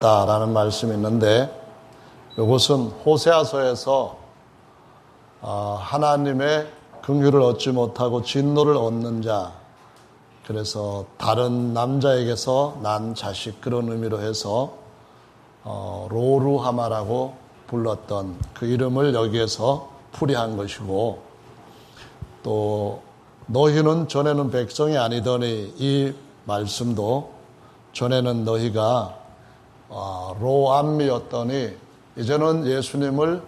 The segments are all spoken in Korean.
라는 말씀이 있는데, 이것은 호세아서에서 하나님의 긍휼을 얻지 못하고 진노를 얻는 자, 그래서 다른 남자에게서 난 자식, 그런 의미로 해서 로루하마라고 불렀던 그 이름을 여기에서 풀이한 것이고, 또 너희는 전에는 백성이 아니더니, 이 말씀도 전에는 너희가 로암미였더니 이제는 예수님을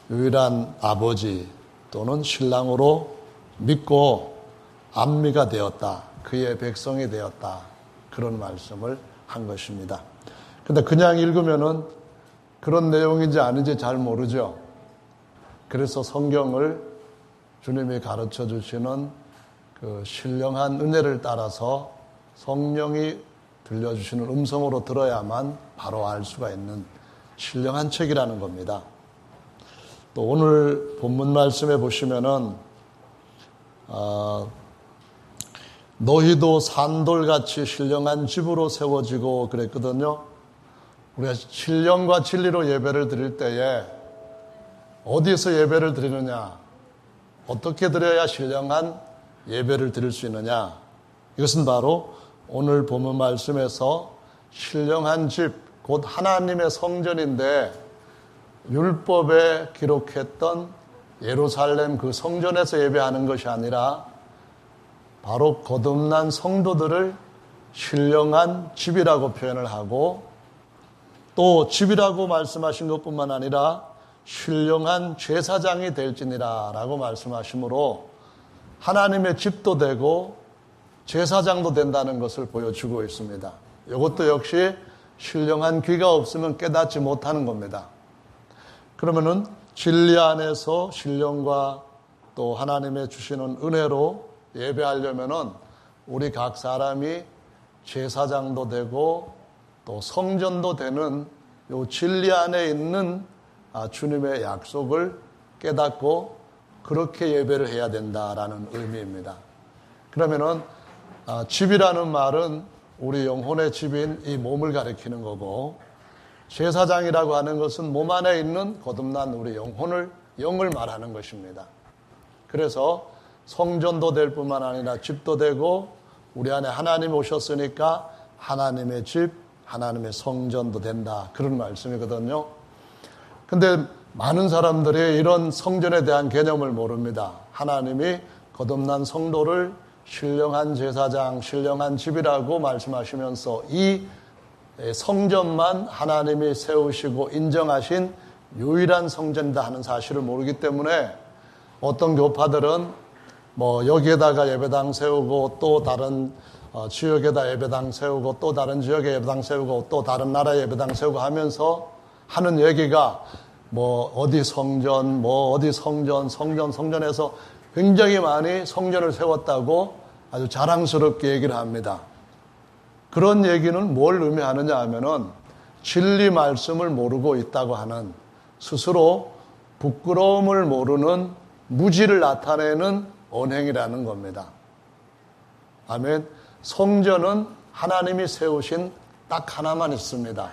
유일한 아버지 또는 신랑으로 믿고 암미가 되었다, 그의 백성이 되었다, 그런 말씀을 한 것입니다. 근데 그냥 읽으면은 그런 내용인지 아닌지 잘 모르죠. 그래서 성경을 주님이 가르쳐 주시는 그 신령한 은혜를 따라서 성령이 들려주시는 음성으로 들어야만 바로 알 수가 있는 신령한 책이라는 겁니다. 또 오늘 본문 말씀에 보시면은 너희도 산돌같이 신령한 집으로 세워지고 그랬거든요. 우리가 신령과 진리로 예배를 드릴 때에 어디서 예배를 드리느냐, 어떻게 드려야 신령한 예배를 드릴 수 있느냐, 이것은 바로 오늘 본문 말씀에서 신령한 집, 곧 하나님의 성전인데, 율법에 기록했던 예루살렘 그 성전에서 예배하는 것이 아니라 바로 거듭난 성도들을 신령한 집이라고 표현을 하고, 또 집이라고 말씀하신 것뿐만 아니라 신령한 제사장이 될지니라 라고 말씀하시므로 하나님의 집도 되고 제사장도 된다는 것을 보여주고 있습니다. 이것도 역시 신령한 귀가 없으면 깨닫지 못하는 겁니다. 그러면은 진리 안에서 신령과 또 하나님의 주시는 은혜로 예배하려면은 우리 각 사람이 제사장도 되고 또 성전도 되는 이 진리 안에 있는 주님의 약속을 깨닫고 그렇게 예배를 해야 된다라는 의미입니다. 그러면은 집이라는 말은 우리 영혼의 집인 이 몸을 가리키는 거고, 제사장이라고 하는 것은 몸 안에 있는 거듭난 우리 영을 말하는 것입니다. 그래서 성전도 될 뿐만 아니라 집도 되고, 우리 안에 하나님 오셨으니까 하나님의 집, 하나님의 성전도 된다, 그런 말씀이거든요. 근데 많은 사람들이 이런 성전에 대한 개념을 모릅니다. 하나님이 거듭난 성도를 신령한 제사장, 신령한 집이라고 말씀하시면서 이 성전만 하나님이 세우시고 인정하신 유일한 성전이다 하는 사실을 모르기 때문에 어떤 교파들은 여기에다가 예배당 세우고 또 다른 지역에다 예배당 세우고 또 다른 지역에 예배당 세우고 또 다른 나라에 예배당 세우고 하면서 하는 얘기가 어디 성전, 어디 성전에서 굉장히 많이 성전을 세웠다고 아주 자랑스럽게 얘기를 합니다. 그런 얘기는 뭘 의미하느냐 하면은 진리 말씀을 모르고 있다고 하는, 스스로 부끄러움을 모르는 무지를 나타내는 언행이라는 겁니다. 아멘. 성전은 하나님이 세우신 딱 하나만 있습니다.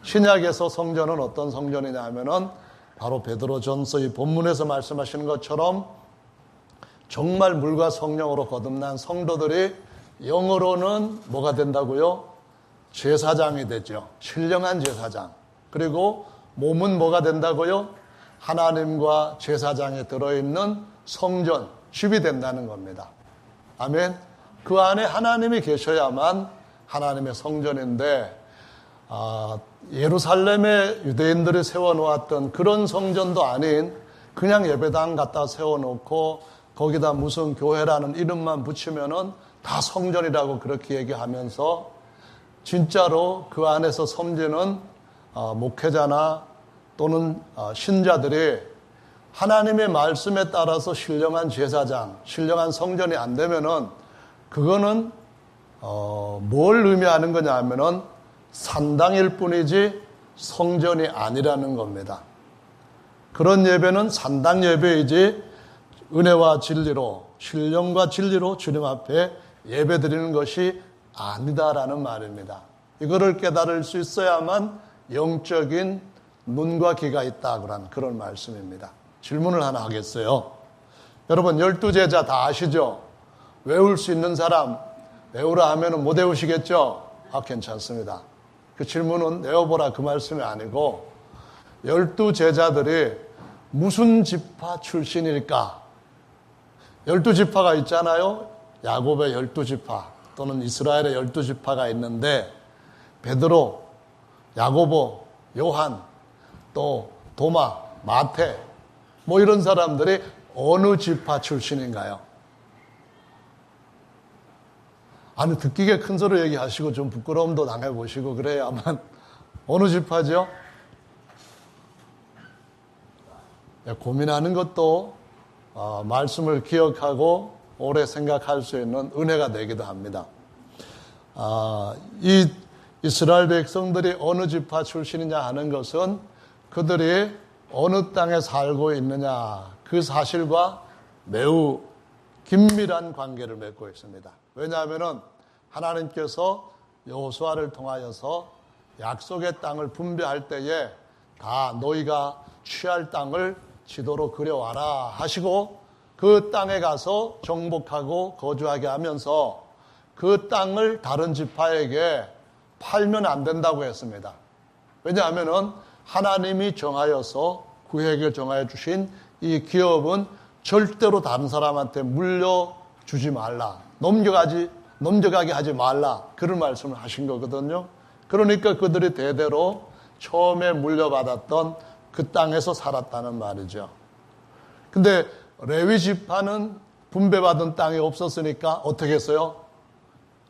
신약에서 성전은 어떤 성전이냐 하면은 바로 베드로전서 이 본문에서 말씀하시는 것처럼 정말 물과 성령으로 거듭난 성도들이 영으로는 뭐가 된다고요? 제사장이 되죠. 신령한 제사장. 그리고 몸은 뭐가 된다고요? 하나님과 제사장에 들어있는 성전, 집이 된다는 겁니다. 아멘. 그 안에 하나님이 계셔야만 하나님의 성전인데, 예루살렘에 유대인들이 세워놓았던 그런 성전도 아닌 그냥 예배당 갖다 세워놓고 거기다 무슨 교회라는 이름만 붙이면은 다 성전이라고 그렇게 얘기하면서 진짜로 그 안에서 섬기는 목회자나 또는 신자들이 하나님의 말씀에 따라서 신령한 제사장, 신령한 성전이 안 되면은 그거는 뭘 의미하는 거냐 하면은 산당일 뿐이지 성전이 아니라는 겁니다. 그런 예배는 산당 예배이지 은혜와 진리로, 신령과 진리로 주님 앞에 예배 드리는 것이 아니다라는 말입니다. 이거를 깨달을 수 있어야만 영적인 눈과 귀가 있다고 그런 말씀입니다. 질문을 하나 하겠어요. 여러분 12제자 다 아시죠? 외울 수 있는 사람 외우라 하면 못 외우시겠죠? 괜찮습니다. 그 질문은 외워보라 그 말씀이 아니고 12제자들이 무슨 지파 출신일까? 12지파가 있잖아요. 야곱의 12지파 또는 이스라엘의 12지파가 있는데 베드로, 야고보, 요한, 또 도마, 마태 뭐 이런 사람들이 어느 지파 출신인가요? 아니 듣기에 큰 소리 얘기하시고 좀 부끄러움도 당해보시고 그래야만 어느 지파죠? 고민하는 것도 말씀을 기억하고 오래 생각할 수 있는 은혜가 되기도 합니다. 이 이스라엘 백성들이 어느 지파 출신이냐 하는 것은 그들이 어느 땅에 살고 있느냐 그 사실과 매우 긴밀한 관계를 맺고 있습니다. 왜냐하면 하나님께서 여호수아를 통하여서 약속의 땅을 분배할 때에 다 너희가 취할 땅을 지도로 그려와라 하시고 그 땅에 가서 정복하고 거주하게 하면서 그 땅을 다른 지파에게 팔면 안 된다고 했습니다. 왜냐하면 하나님이 정하여서 구획을 정하여 주신 이 기업은 절대로 다른 사람한테 물려주지 말라. 넘겨가게 하지 말라. 그런 말씀을 하신 거거든요. 그러니까 그들이 대대로 처음에 물려받았던 그 땅에서 살았다는 말이죠. 근데 레위 지파는 분배받은 땅이 없었으니까 어떻게 했어요?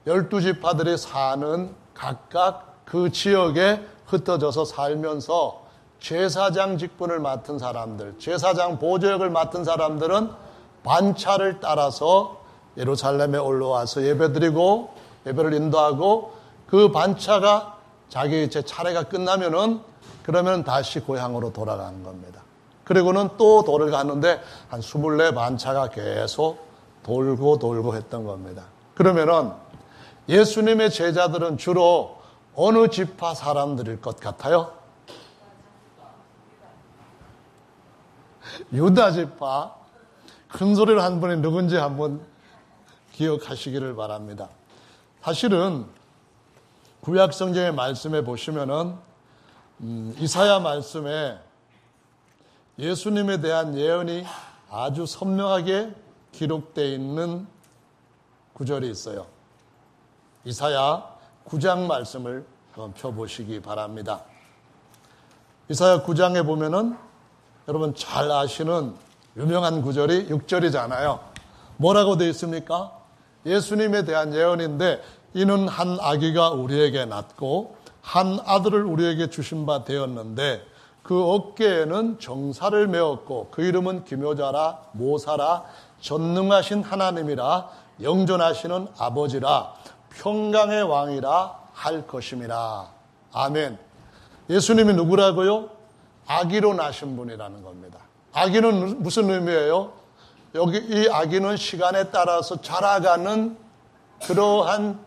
12지파들이 사는 각각 그 지역에 흩어져서 살면서 제사장 직분을 맡은 사람들, 제사장 보조역을 맡은 사람들은 반차를 따라서 예루살렘에 올라와서 예배드리고 예배를 인도하고 그 반차가 자기 제 차례가 끝나면은 그러면 다시 고향으로 돌아가는 겁니다. 그리고는 또 돌을 가는데 한 24반차가 계속 돌고 했던 겁니다. 그러면은 예수님의 제자들은 주로 어느 지파 사람들일 것 같아요? 유다 지파. 큰 소리로 한 분이 누군지 한번 기억하시기를 바랍니다. 사실은 구약 성경의 말씀에 보시면은 이사야 말씀에 예수님에 대한 예언이 아주 선명하게 기록되어 있는 구절이 있어요. 이사야 9장 말씀을 한번 펴보시기 바랍니다. 이사야 9장에 보면은 여러분 잘 아시는 유명한 구절이 6절이잖아요. 뭐라고 되어 있습니까? 예수님에 대한 예언인데 이는 한 아기가 우리에게 낳고 한 아들을 우리에게 주신 바 되었는데 그 어깨에는 정사를 메었고 그 이름은 기묘자라 모사라 전능하신 하나님이라 영존하시는 아버지라 평강의 왕이라 할 것임이라. 아멘. 예수님이 누구라고요? 아기로 나신 분이라는 겁니다. 아기는 무슨 의미예요? 여기 이 아기는 시간에 따라서 자라가는 그러한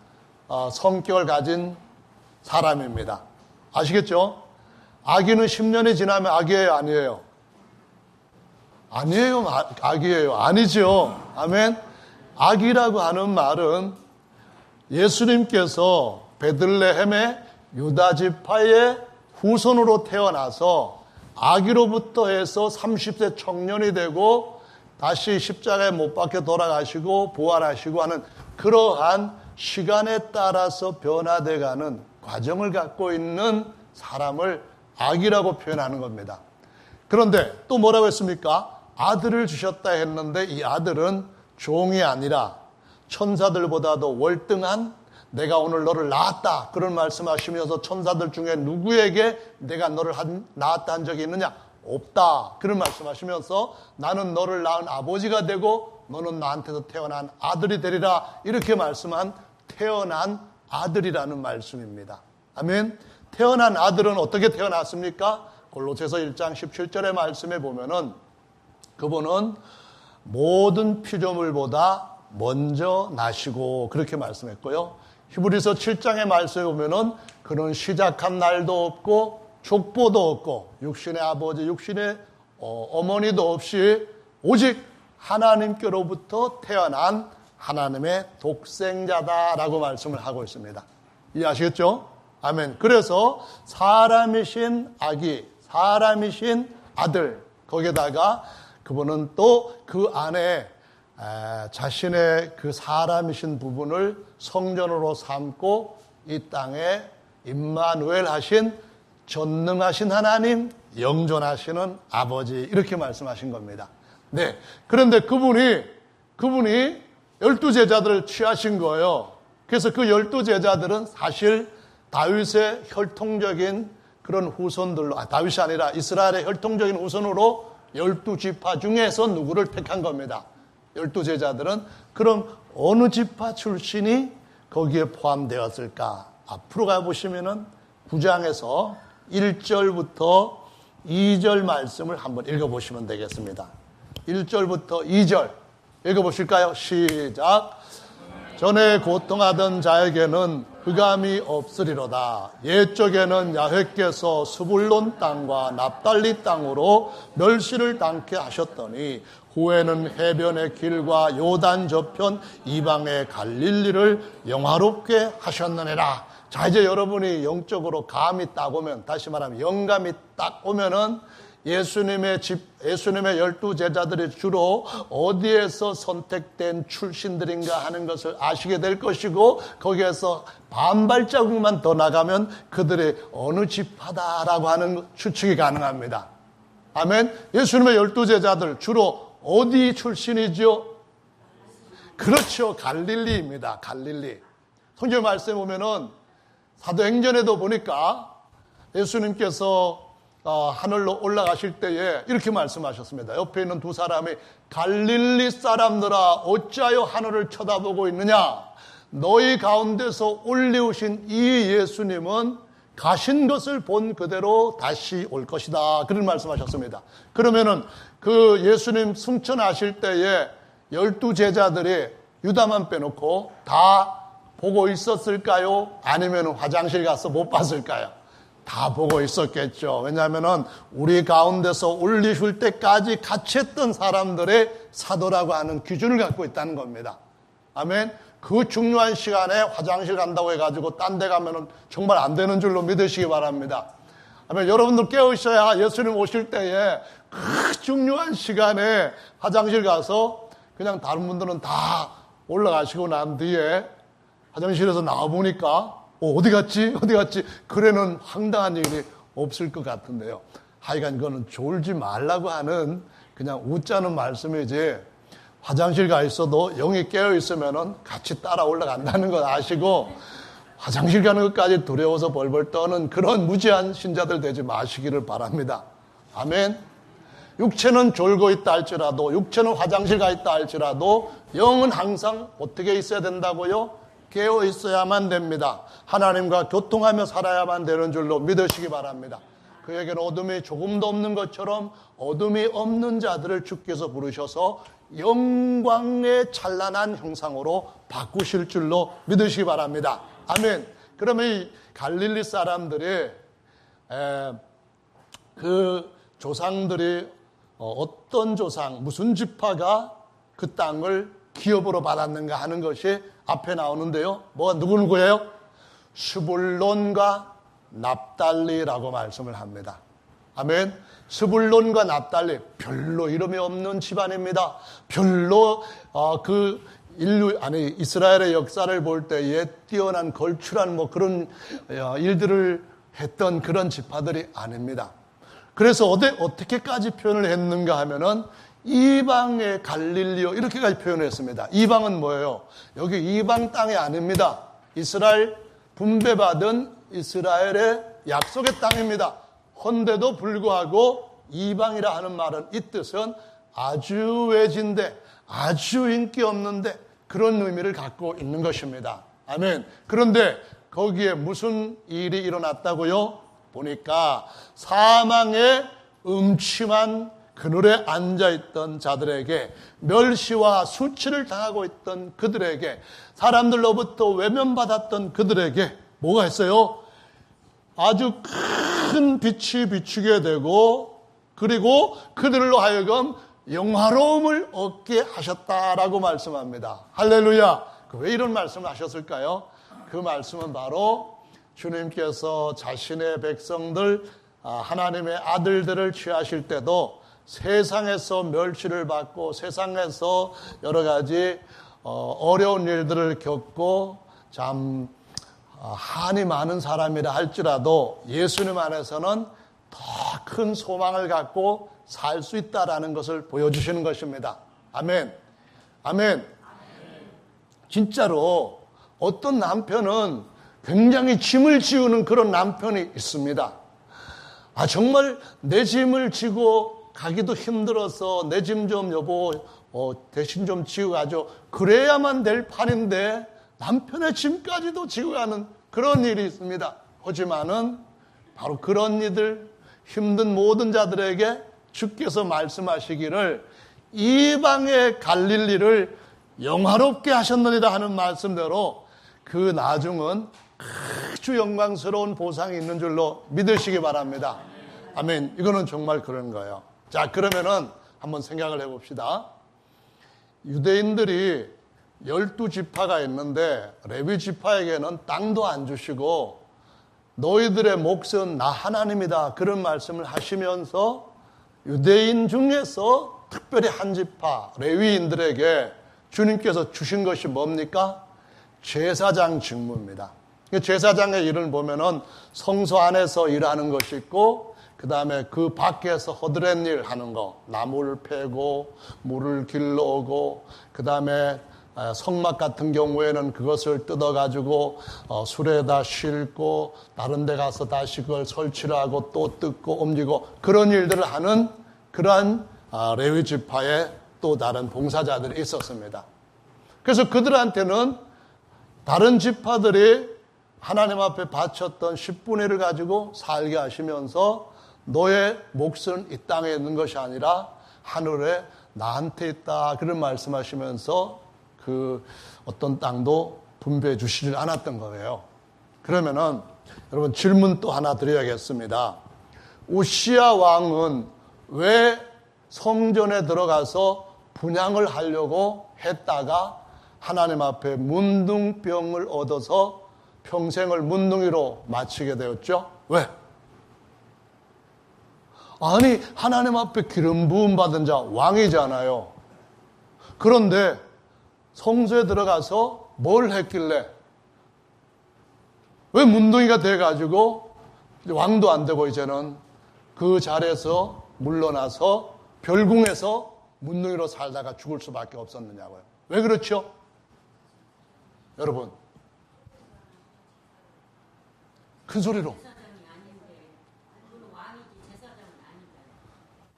성격을 가진 사람입니다. 아시겠죠? 아기는 10년이 지나면 아기예요, 아니에요? 아니에요, 아기예요. 아니죠. 아멘. 아기라고 하는 말은 예수님께서 베들레헴의 유다 지파의 후손으로 태어나서 아기로부터 해서 30세 청년이 되고 다시 십자가에 못 박혀 돌아가시고 부활하시고 하는 그러한 시간에 따라서 변화돼가는 과정을 갖고 있는 사람을 아기라고 표현하는 겁니다. 그런데 또 뭐라고 했습니까? 아들을 주셨다 했는데 이 아들은 종이 아니라 천사들보다도 월등한 내가 오늘 너를 낳았다 그런 말씀하시면서 천사들 중에 누구에게 내가 너를 낳았다 한 적이 있느냐? 없다 그런 말씀하시면서 나는 너를 낳은 아버지가 되고 너는 나한테서 태어난 아들이 되리라 이렇게 말씀한 태어난 아들이라는 말씀입니다. 아멘. 태어난 아들은 어떻게 태어났습니까? 골로새서 1장 17절의 말씀에 보면은 그분은 모든 피조물보다 먼저 나시고 그렇게 말씀했고요. 히브리서 7장의 말씀에 보면은 그는 시작한 날도 없고 족보도 없고 육신의 아버지, 육신의 어머니도 없이 오직 하나님께로부터 태어난 하나님의 독생자다라고 말씀을 하고 있습니다. 이해하시겠죠? 아멘. 그래서 사람이신 아기, 사람이신 아들, 거기에다가 그분은 또 그 안에 자신의 그 사람이신 부분을 성전으로 삼고 이 땅에 임마누엘 하신 전능하신 하나님, 영존하시는 아버지, 이렇게 말씀하신 겁니다. 네. 그런데 그분이 12제자들을 취하신 거예요. 그래서 그 12제자들은 사실 다윗의 혈통적인 그런 후손들로, 다윗이 아니라 이스라엘의 혈통적인 후손으로 12지파 중에서 누구를 택한 겁니다. 12제자들은 그럼 어느 지파 출신이 거기에 포함되었을까? 앞으로 가보시면은 9장에서 1절부터 2절 말씀을 한번 읽어보시면 되겠습니다. 1절부터 2절 읽어보실까요? 시작. 전에 고통하던 자에게는 흑암이 없으리로다. 옛적에는 야훼께서 스불론 땅과 납달리 땅으로 멸시를 당케 하셨더니 후에는 해변의 길과 요단 저편 이방의 갈릴리를 영화롭게 하셨느니라. 자, 이제 여러분이 영적으로 감이 딱 오면, 다시 말하면 영감이 딱 오면은 예수님의 12제자들이 주로 어디에서 선택된 출신들인가 하는 것을 아시게 될 것이고, 거기에서 반발자국만 더 나가면 그들이 어느 지파다라고 하는 추측이 가능합니다. 아멘. 예수님의 12제자들 주로 어디 출신이죠? 그렇죠. 갈릴리입니다. 갈릴리. 성경 말씀에 보면은 사도행전에도 보니까 예수님께서 하늘로 올라가실 때에 이렇게 말씀하셨습니다. 옆에 있는 두 사람이 갈릴리 사람들아 어찌하여 하늘을 쳐다보고 있느냐? 너희 가운데서 올리우신 이 예수님은 가신 것을 본 그대로 다시 올 것이다. 그런 말씀하셨습니다. 그러면은 그 예수님 승천하실 때에 12제자들이 유다만 빼놓고 다 보고 있었을까요? 아니면 화장실 가서 못 봤을까요? 다 보고 있었겠죠. 왜냐하면 우리 가운데서 올리실 때까지 같이 했던 사람들의 사도라고 하는 기준을 갖고 있다는 겁니다. 아멘. 그 중요한 시간에 화장실 간다고 해가지고 딴 데 가면은 정말 안 되는 줄로 믿으시기 바랍니다. 아멘. 여러분들 깨우셔야 예수님 오실 때에 그 중요한 시간에 화장실 가서 그냥 다른 분들은 다 올라가시고 난 뒤에 화장실에서 나와보니까 어디 갔지? 그래는 황당한 일이 없을 것 같은데요. 하여간 그거는 졸지 말라고 하는 그냥 웃자는 말씀이지, 화장실 가 있어도 영이 깨어 있으면은 같이 따라 올라간다는 걸 아시고 화장실 가는 것까지 두려워서 벌벌 떠는 그런 무지한 신자들 되지 마시기를 바랍니다. 아멘. 육체는 졸고 있다 할지라도, 육체는 화장실 가 있다 할지라도 영은 항상 어떻게 있어야 된다고요? 깨어 있어야만 됩니다. 하나님과 교통하며 살아야만 되는 줄로 믿으시기 바랍니다. 그에게는 어둠이 조금도 없는 것처럼 어둠이 없는 자들을 주께서 부르셔서 영광의 찬란한 형상으로 바꾸실 줄로 믿으시기 바랍니다. 아멘. 그러면 이 갈릴리 사람들이 그 조상들이 어떤 조상, 무슨 지파가 그 땅을 기업으로 받았는가 하는 것이 앞에 나오는데요. 누구예요? 스불론과 납달리라고 말씀을 합니다. 아멘. 스불론과 납달리, 별로 이름이 없는 집안입니다. 별로 이스라엘의 역사를 볼 때에 뛰어난 걸출한 그런 일들을 했던 그런 지파들이 아닙니다. 그래서 어떻게까지 표현을 했는가 하면은 이방의 갈릴리요, 이렇게까지 표현했습니다. 이방은 뭐예요? 여기 이방 땅이 아닙니다. 이스라엘 분배받은 이스라엘의 약속의 땅입니다. 헌데도 불구하고 이방이라 하는 말은 이 뜻은 아주 외진데 아주 인기 없는데 그런 의미를 갖고 있는 것입니다. 아멘. 그런데 거기에 무슨 일이 일어났다고요? 보니까 사망의 음침한 그늘에 앉아있던 자들에게, 멸시와 수치를 당하고 있던 그들에게, 사람들로부터 외면받았던 그들에게 뭐가 했어요? 아주 큰 빛이 비추게 되고, 그리고 그들로 하여금 영화로움을 얻게 하셨다라고 말씀합니다. 할렐루야. 왜 이런 말씀을 하셨을까요? 그 말씀은 바로 주님께서 자신의 백성들, 하나님의 아들들을 취하실 때도 세상에서 멸시를 받고 세상에서 여러 가지 어려운 일들을 겪고 참 한이 많은 사람이라 할지라도 예수님 안에서는 더 큰 소망을 갖고 살 수 있다라는 것을 보여주시는 것입니다. 아멘. 아멘. 진짜로 어떤 남편은 굉장히 짐을 지우는 그런 남편이 있습니다. 정말 내 짐을 지고 가기도 힘들어서 내 짐 좀 여보 대신 좀 지고 가죠. 그래야만 될 판인데 남편의 짐까지도 지고 가는 그런 일이 있습니다. 하지만은 바로 그런 이들, 힘든 모든 자들에게 주께서 말씀하시기를 이방의 갈릴리를 영화롭게 하셨느니라 하는 말씀대로 그 나중은 아주 영광스러운 보상이 있는 줄로 믿으시기 바랍니다. 아멘. 이거는 정말 그런 거예요. 자, 그러면은 한번 생각을 해봅시다. 유대인들이 12지파가 있는데 레위 지파에게는 땅도 안 주시고 너희들의 몫은 나 하나님이다, 그런 말씀을 하시면서 유대인 중에서 특별히 한 지파 레위인들에게 주님께서 주신 것이 뭡니까? 제사장 직무입니다. 제사장의 일을 보면은 성소 안에서 일하는 것이 있고, 그 다음에 그 밖에서 허드렛 일 하는 거, 나무를 패고 물을 길러오고, 그 다음에 성막 같은 경우에는 그것을 뜯어가지고 술에다 싣고 다른 데 가서 다시 그걸 설치를 하고 또 뜯고 옮기고, 그런 일들을 하는 그러한 레위 지파의 또 다른 봉사자들이 있었습니다. 그래서 그들한테는 다른 지파들이 하나님 앞에 바쳤던 10분의 1을 가지고 살게 하시면서 너의 몫은 이 땅에 있는 것이 아니라 하늘에 나한테 있다, 그런 말씀하시면서 그 어떤 땅도 분배해 주시질 않았던 거예요. 그러면은 여러분 질문 또 하나 드려야겠습니다. 우시야 왕은 왜 성전에 들어가서 분향을 하려고 했다가 하나님 앞에 문둥병을 얻어서 평생을 문둥이로 마치게 되었죠? 왜? 아니, 하나님 앞에 기름 부음 받은 자 왕이잖아요. 그런데 성소에 들어가서 뭘 했길래 왜 문둥이가 돼가지고 왕도 안 되고 이제는 그 자리에서 물러나서 별궁에서 문둥이로 살다가 죽을 수밖에 없었느냐고요. 왜 그렇죠? 여러분, 큰 소리로.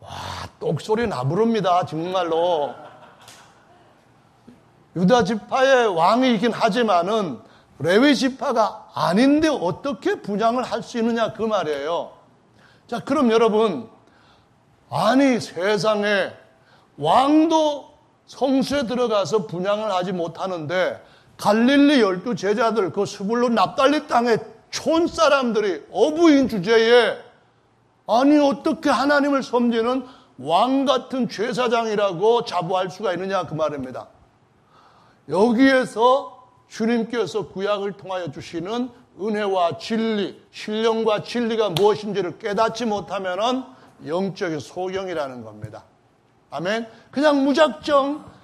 와, 똑소리 나부릅니다, 정말로. 유다 지파의 왕이긴 하지만은 레위 지파가 아닌데 어떻게 분향을 할 수 있느냐, 그 말이에요. 자, 그럼 여러분, 아니 세상에 왕도 성수에 들어가서 분향을 하지 못하는데 갈릴리 12 제자들, 그 스불론 납달리 땅의 촌 사람들이 어부인 주제에 아니 어떻게 하나님을 섬기는 왕 같은 제사장이라고 자부할 수가 있느냐, 그 말입니다. 여기에서 주님께서 구약을 통하여 주시는 은혜와 진리, 신령과 진리가 무엇인지를 깨닫지 못하면은 영적인 소경이라는 겁니다. 아멘. 그냥 무작정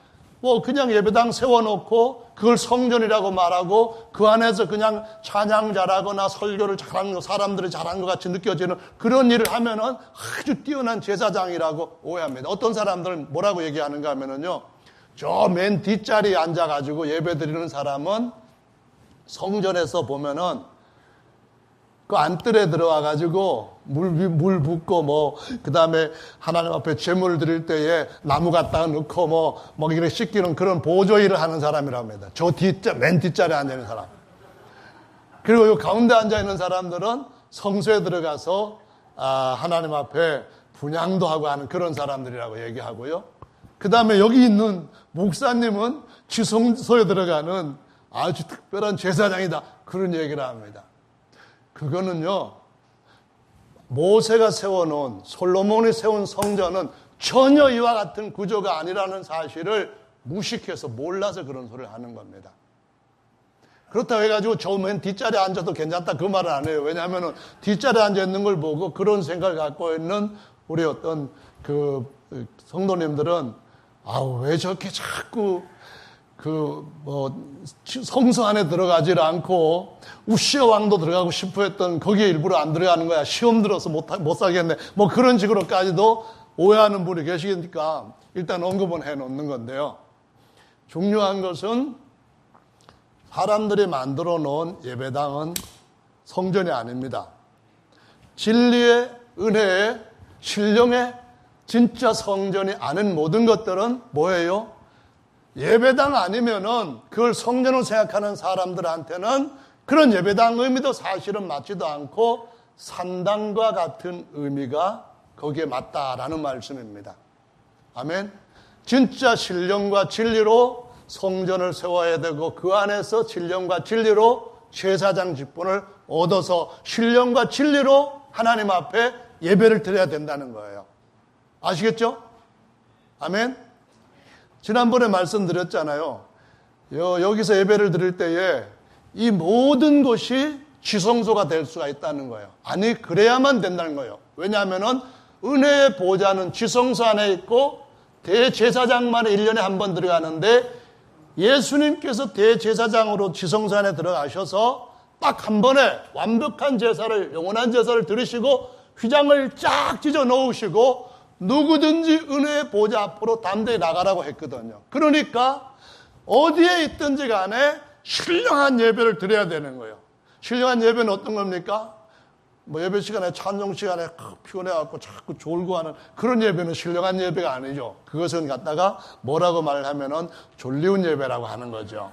그냥 예배당 세워놓고 그걸 성전이라고 말하고 그 안에서 그냥 찬양 잘하거나 설교를 잘하는 거, 사람들이 잘하는 것 같이 느껴지는 그런 일을 하면은 아주 뛰어난 제사장이라고 오해합니다. 어떤 사람들은 뭐라고 얘기하는가 하면은요, 저 맨 뒷자리에 앉아가지고 예배 드리는 사람은 성전에서 보면은 그 안뜰에 들어와가지고 물 붓고 그 다음에 하나님 앞에 제물 드릴 때에 나무 갖다가 넣고 이렇게 씻기는 그런 보조 일을 하는 사람이라고 합니다. 저 맨 뒷자리에 앉아있는 사람. 그리고 이 가운데 앉아있는 사람들은 성소에 들어가서 하나님 앞에 분향도 하고 하는 그런 사람들이라고 얘기하고요. 그 다음에 여기 있는 목사님은 지성소에 들어가는 아주 특별한 제사장이다. 그런 얘기를 합니다. 그거는요, 모세가 세워놓은, 솔로몬이 세운 성전은 전혀 이와 같은 구조가 아니라는 사실을 무식해서 몰라서 그런 소리를 하는 겁니다. 그렇다고 해가지고 저 맨 뒷자리에 앉아도 괜찮다 그 말은 안 해요. 왜냐하면 뒷자리에 앉아 있는 걸 보고 그런 생각을 갖고 있는 우리 어떤 그 성도님들은 왜 저렇게 자꾸 성서 안에 들어가질 않고 우시아 왕도 들어가고 싶어 했던 거기에 일부러 안 들어가는 거야. 시험 들어서 못 살겠네. 뭐 그런 식으로까지도 오해하는 분이 계시니까 일단 언급은 해 놓는 건데요. 중요한 것은 사람들이 만들어 놓은 예배당은 성전이 아닙니다. 진리의 은혜의 신령의 진짜 성전이 아닌 모든 것들은 뭐예요? 예배당 아니면은 그걸 성전으로 생각하는 사람들한테는 그런 예배당 의미도 사실은 맞지도 않고 산당과 같은 의미가 거기에 맞다라는 말씀입니다. 아멘. 진짜 신령과 진리로 성전을 세워야 되고 그 안에서 신령과 진리로 제사장 직분을 얻어서 신령과 진리로 하나님 앞에 예배를 드려야 된다는 거예요. 아시겠죠? 아멘. 지난번에 말씀드렸잖아요. 여기서 예배를 드릴 때에 이 모든 것이 지성소가 될 수가 있다는 거예요. 아니 그래야만 된다는 거예요. 왜냐하면 은혜의 보좌는 지성소 안에 있고 대제사장만 1년에 한 번 들어가는데 예수님께서 대제사장으로 지성소 안에 들어가셔서 딱 한 번에 완벽한 제사를, 영원한 제사를 드리시고 휘장을 쫙 찢어 놓으시고 누구든지 은혜의 보좌 앞으로 담대히 나가라고 했거든요. 그러니까 어디에 있든지 간에 신령한 예배를 드려야 되는 거예요. 신령한 예배는 어떤 겁니까? 예배 시간에 찬송 시간에 피곤해갖고 자꾸 졸고 하는 그런 예배는 신령한 예배가 아니죠. 그것은 갖다가 뭐라고 말을 하면은 졸리운 예배라고 하는 거죠.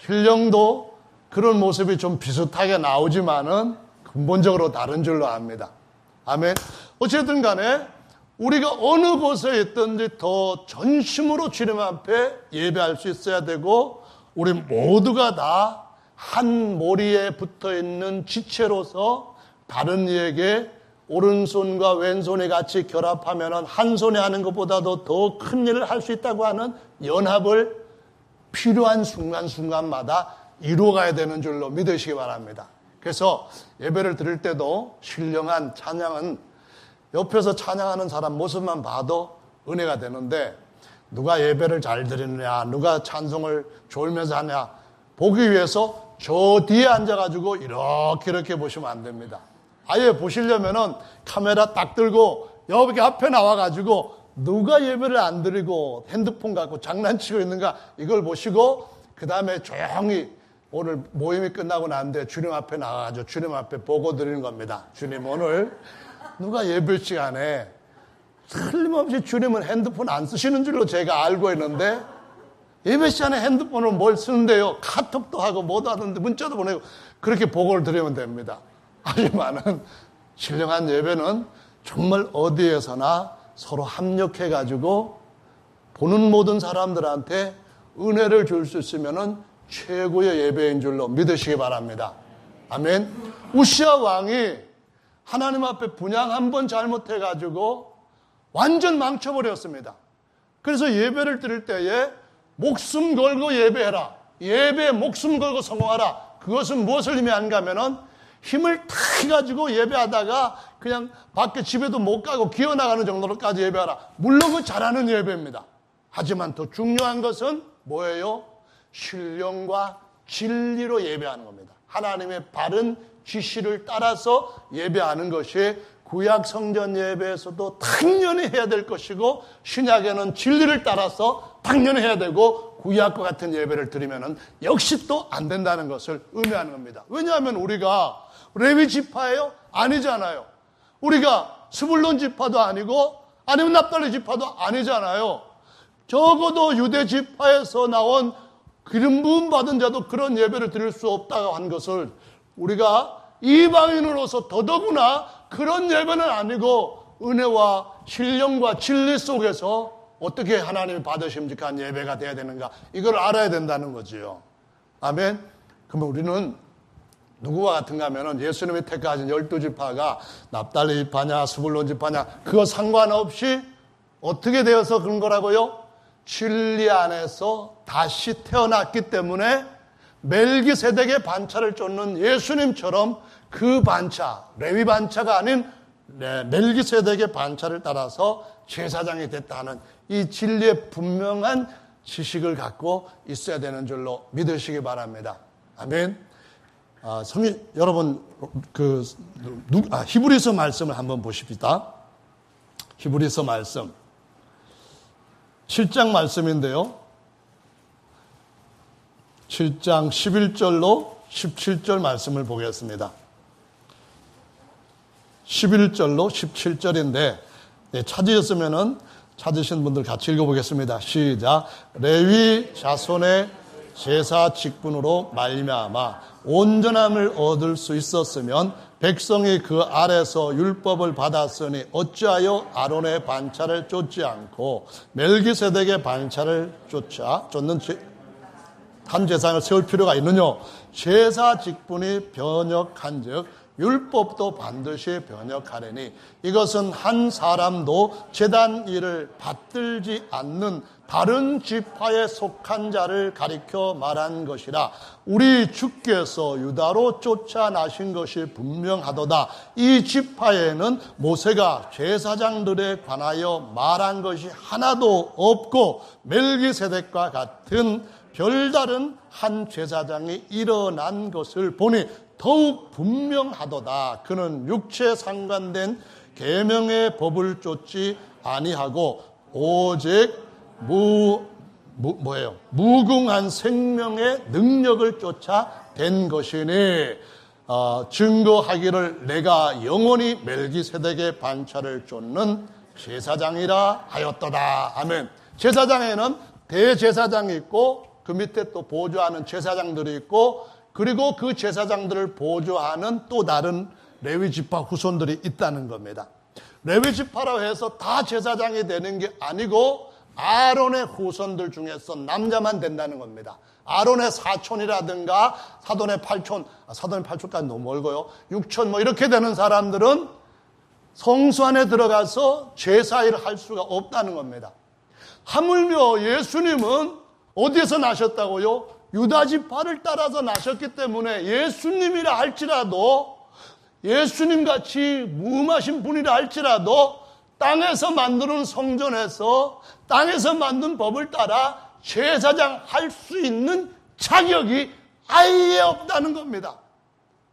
신령도 그런 모습이 좀 비슷하게 나오지만은 근본적으로 다른 줄로 압니다. 아멘. 어쨌든 간에 우리가 어느 곳에 있든지 더 전심으로 주님 앞에 예배할 수 있어야 되고 우리 모두가 다 한 모리에 붙어 있는 지체로서 다른 이에게 오른손과 왼손이 같이 결합하면 한 손에 하는 것보다도 더 큰 일을 할 수 있다고 하는 연합을 필요한 순간순간마다 이루어가야 되는 줄로 믿으시기 바랍니다. 그래서 예배를 드릴 때도 신령한 찬양은 옆에서 찬양하는 사람 모습만 봐도 은혜가 되는데 누가 예배를 잘 드리느냐, 누가 찬송을 졸면서 하냐 보기 위해서 저 뒤에 앉아가지고 이렇게 보시면 안 됩니다. 아예 보시려면은 카메라 딱 들고 여기 앞에 나와가지고 누가 예배를 안 드리고 핸드폰 갖고 장난치고 있는가 이걸 보시고 그 다음에 조용히 오늘 모임이 끝나고 난데 주님 앞에 나가가지고 주님 앞에 보고 드리는 겁니다. 주님 오늘 누가 예배 시간에 틀림없이 주님은 핸드폰 안 쓰시는 줄로 제가 알고 있는데 예배 시간에 핸드폰을 뭘 쓰는데요. 카톡도 하고 뭐도 하는데 문자도 보내고 그렇게 보고를 드리면 됩니다. 하지만은 신령한 예배는 정말 어디에서나 서로 합력해가지고 보는 모든 사람들한테 은혜를 줄 수 있으면은 최고의 예배인 줄로 믿으시기 바랍니다. 아멘. 우시아 왕이 하나님 앞에 분향 한 번 잘못해가지고 완전 망쳐버렸습니다. 그래서 예배를 드릴 때에 목숨 걸고 예배해라. 예배에 목숨 걸고 성공하라. 그것은 무엇을 의미하는가 하면은 힘을 다 해가지고 예배하다가 그냥 밖에 집에도 못 가고 기어나가는 정도로까지 예배하라. 물론 그 잘하는 예배입니다. 하지만 더 중요한 것은 뭐예요? 신령과 진리로 예배하는 겁니다. 하나님의 바른 지시를 따라서 예배하는 것이 구약 성전 예배에서도 당연히 해야 될 것이고 신약에는 진리를 따라서 당연히 해야 되고 구약과 같은 예배를 드리면은 역시 또 안 된다는 것을 의미하는 겁니다. 왜냐하면 우리가 레위 지파예요? 아니잖아요. 우리가 스불론 지파도 아니고 아니면 납달리 지파도 아니잖아요. 적어도 유대 지파에서 나온 기름 부음 받은 자도 그런 예배를 드릴 수 없다고 한 것을 우리가 이방인으로서 더더구나 그런 예배는 아니고 은혜와 신령과 진리 속에서 어떻게 하나님이 받으심직한 예배가 돼야 되는가, 이걸 알아야 된다는 거지요. 아멘. 그러면 우리는 누구와 같은가 하면은 예수님이 택하신 12지파가 납달리 지파냐 스불론 지파냐 그거 상관없이 어떻게 되어서 그런 거라고요? 진리 안에서 다시 태어났기 때문에 멜기세덱의 반차를 쫓는 예수님처럼 그 반차, 레위 반차가 아닌 멜기세덱의 반차를 따라서 제사장이 됐다는 이 진리의 분명한 지식을 갖고 있어야 되는 줄로 믿으시기 바랍니다. 아멘. 성인 여러분 히브리서 말씀을 한번 보십시다. 히브리서 말씀 7장 말씀인데요. 7장 11절로 17절 말씀을 보겠습니다. 11절로 17절인데 찾으셨으면은 찾으신 분들 같이 읽어보겠습니다. 시작. 레위 자손의 제사 직분으로 말미암아 온전함을 얻을 수 있었으면 백성이 그 아래서 율법을 받았으니 어찌하여 아론의 반차를 쫓지 않고 멜기세덱의 반차를 쫓는 한 제사장을 세울 필요가 있느냐? 제사 직분이 변역한즉 율법도 반드시 변역하리니 이것은 한 사람도 제단 일을 받들지 않는 다른 지파에 속한 자를 가리켜 말한 것이라. 우리 주께서 유다로 쫓아나신 것이 분명하도다. 이 지파에는 모세가 제사장들에 관하여 말한 것이 하나도 없고 멜기세덱과 같은 별다른 한 제사장이 일어난 것을 보니 더욱 분명하도다. 그는 육체에 상관된 계명의 법을 쫓지 아니하고 오직 무궁한 생명의 능력을 쫓아 된 것이니 증거하기를 내가 영원히 멜기세덱의 반차를 쫓는 제사장이라 하였도다. 아멘. 제사장에는 대제사장이 있고 그 밑에 또 보조하는 제사장들이 있고 그리고 그 제사장들을 보조하는 또 다른 레위지파 후손들이 있다는 겁니다. 레위지파라고 해서 다 제사장이 되는 게 아니고 아론의 후손들 중에서 남자만 된다는 겁니다. 아론의 사촌이라든가 사돈의 팔촌, 사돈의 팔촌까지 너무 멀고요. 육촌 이렇게 되는 사람들은 성소 안에 들어가서 제사일을 할 수가 없다는 겁니다. 하물며 예수님은 어디에서 나셨다고요? 유다지파를 따라서 나셨기 때문에 예수님이라 할지라도 예수님같이 무음하신 분이라 할지라도 땅에서 만드는 성전에서 땅에서 만든 법을 따라 제사장 할 수 있는 자격이 아예 없다는 겁니다.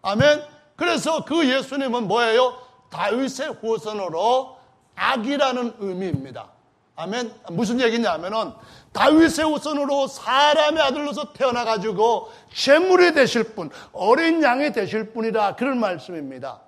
아멘. 그래서 그 예수님은 뭐예요? 다윗의 후손으로 악이라는 의미입니다. 아멘. 무슨 얘기냐면은 다윗의 후손으로 사람의 아들로서 태어나가지고 제물이 되실 분, 어린 양이 되실 분이라 그런 말씀입니다.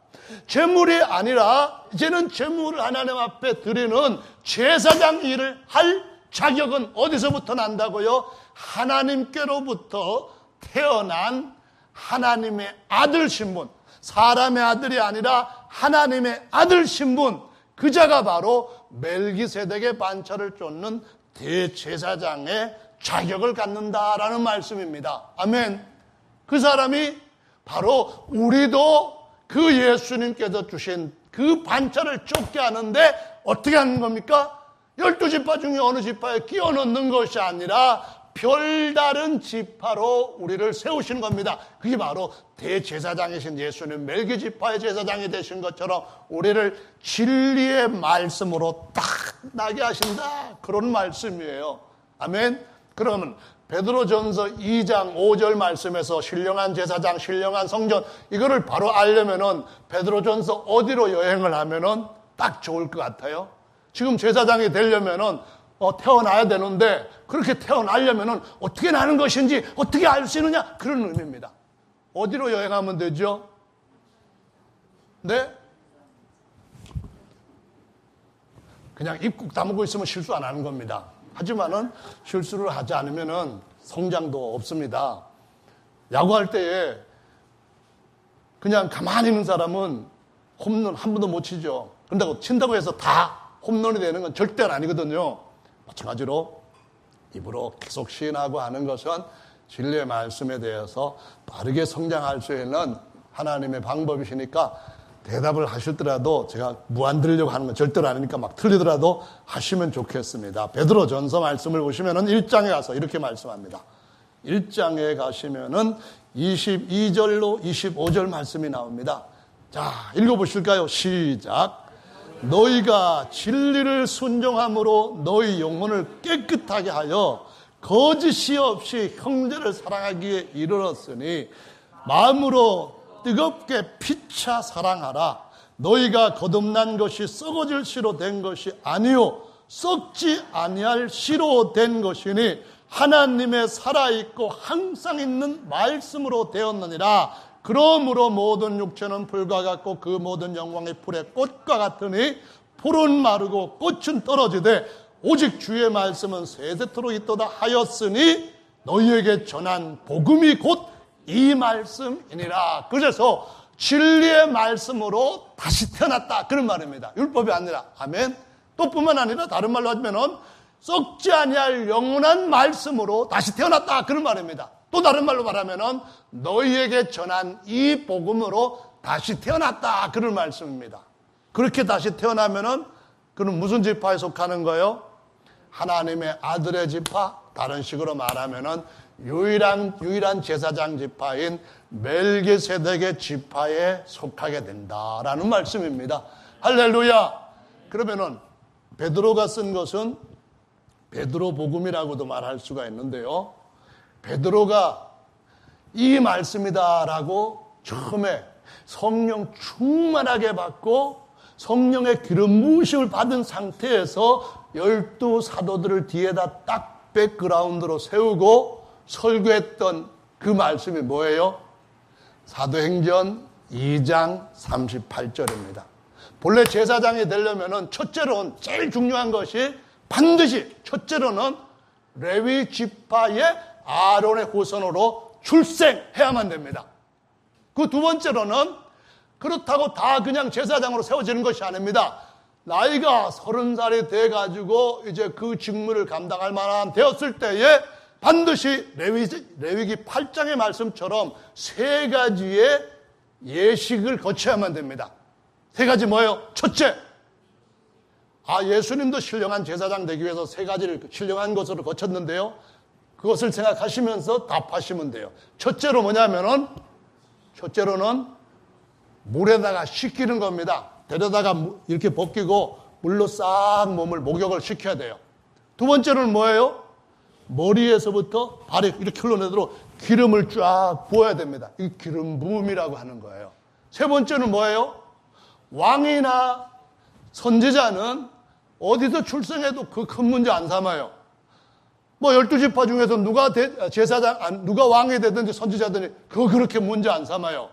제물이 아니라 이제는 제물을 하나님 앞에 드리는 제사장 일을 할 자격은 어디서부터 난다고요? 하나님께로부터 태어난 하나님의 아들 신분, 사람의 아들이 아니라 하나님의 아들 신분, 그 자가 바로 멜기세덱의 반차를 쫓는 대제사장의 자격을 갖는다라는 말씀입니다. 아멘. 그 사람이 바로 우리도 그 예수님께서 주신 그 반차를 쫓게 하는데 어떻게 하는 겁니까? 12지파 중에 어느 지파에 끼워 넣는 것이 아니라 별다른 지파로 우리를 세우시는 겁니다. 그게 바로 대제사장이신 예수님 멜기지파의 제사장이 되신 것처럼 우리를 진리의 말씀으로 딱 나게 하신다. 그런 말씀이에요. 아멘. 그러면 베드로전서 2장 5절 말씀에서 신령한 제사장, 신령한 성전 이거를 바로 알려면은 베드로전서 어디로 여행을 하면은 딱 좋을 것 같아요. 지금 제사장이 되려면은 태어나야 되는데 그렇게 태어나려면은 어떻게 나는 것인지 어떻게 알 수 있느냐 그런 의미입니다. 어디로 여행하면 되죠? 네? 그냥 입국 다물고 있으면 실수 안 하는 겁니다. 하지만은 실수를 하지 않으면은 성장도 없습니다. 야구할 때에 그냥 가만히 있는 사람은 홈런 한 번도 못 치죠. 그런다고 친다고 해서 다 홈런이 되는 건 절대는 아니거든요. 마찬가지로 입으로 계속 시인하고 하는 것은 진리의 말씀에 대해서 빠르게 성장할 수 있는 하나님의 방법이시니까 대답을 하실더라도 제가 무안 들으려고 하는 건 절대로 아니니까 막 틀리더라도 하시면 좋겠습니다. 베드로 전서 말씀을 보시면은 1장에 가서 이렇게 말씀합니다. 1장에 가시면은 22절로 25절 말씀이 나옵니다. 자, 읽어보실까요? 시작. 너희가 진리를 순종함으로 너희 영혼을 깨끗하게 하여 거짓이 없이 형제를 사랑하기에 이르렀으니 마음으로 뜨겁게 피차 사랑하라. 너희가 거듭난 것이 썩어질 씨로 된 것이 아니요 썩지 아니할 씨로 된 것이니 하나님의 살아있고 항상 있는 말씀으로 되었느니라. 그러므로 모든 육체는 불과 같고 그 모든 영광이 풀의 꽃과 같으니 풀은 마르고 꽃은 떨어지되 오직 주의 말씀은 세세토록 있도다 하였으니 너희에게 전한 복음이 곧 이 말씀이니라. 그래서 진리의 말씀으로 다시 태어났다 그런 말입니다. 율법이 아니라. 아멘. 또 뿐만 아니라 다른 말로 하면은 썩지 아니할 영원한 말씀으로 다시 태어났다 그런 말입니다. 또 다른 말로 말하면은 너희에게 전한 이 복음으로 다시 태어났다 그런 말씀입니다. 그렇게 다시 태어나면은 그는 무슨 지파에 속하는 거예요? 하나님의 아들의 지파, 다른 식으로 말하면은 유일한 제사장 지파인 멜기세덱의 지파에 속하게 된다라는 말씀입니다. 할렐루야. 그러면은 베드로가 쓴 것은 베드로 복음이라고도 말할 수가 있는데요. 베드로가 이 말씀이다라고 처음에 성령 충만하게 받고 성령의 기름 부으심을 받은 상태에서 12 사도들을 뒤에다 딱 백그라운드로 세우고 설교했던 그 말씀이 뭐예요? 사도행전 2장 38절입니다. 본래 제사장이 되려면은 첫째로는 제일 중요한 것이 반드시 첫째로는 레위 지파의 아론의 후손으로 출생해야만 됩니다. 그 두 번째로는 그렇다고 다 그냥 제사장으로 세워지는 것이 아닙니다. 나이가 30살이 돼가지고 이제 그 직무를 감당할 만한 되었을 때에 반드시 레위기 8장의 말씀처럼 세 가지의 예식을 거쳐야만 됩니다. 세 가지 뭐예요? 첫째, 예수님도 신령한 제사장 되기 위해서 세 가지를 신령한 것으로 거쳤는데요. 그것을 생각하시면서 답하시면 돼요. 첫째로 뭐냐면은, 첫째로는 물에다가 씻기는 겁니다. 데려다가 이렇게 벗기고 물로 싹 몸을 목욕을 시켜야 돼요. 두 번째로는 뭐예요? 머리에서부터 발에 이렇게 흘러내도록 기름을 쫙 부어야 됩니다. 이 기름 부음이라고 하는 거예요. 세 번째는 뭐예요? 왕이나 선지자는 어디서 출생해도 그 큰 문제 안 삼아요. 12지파 중에서 누가 왕이 되든지 선지자든지 그거 그렇게 문제 안 삼아요.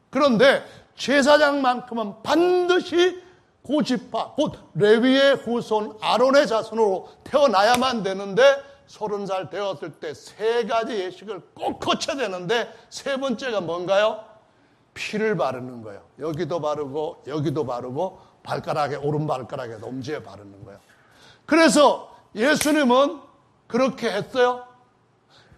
그런데 제사장만큼은 반드시 그 지파, 곧 레위의 후손 아론의 자손으로 태어나야만 되는데 30살 되었을 때 세 가지 예식을 꼭 거쳐야 되는데 세 번째가 뭔가요? 피를 바르는 거예요. 여기도 바르고 여기도 바르고 발가락에 오른 발가락에 엄지에 바르는 거예요. 그래서 예수님은 그렇게 했어요.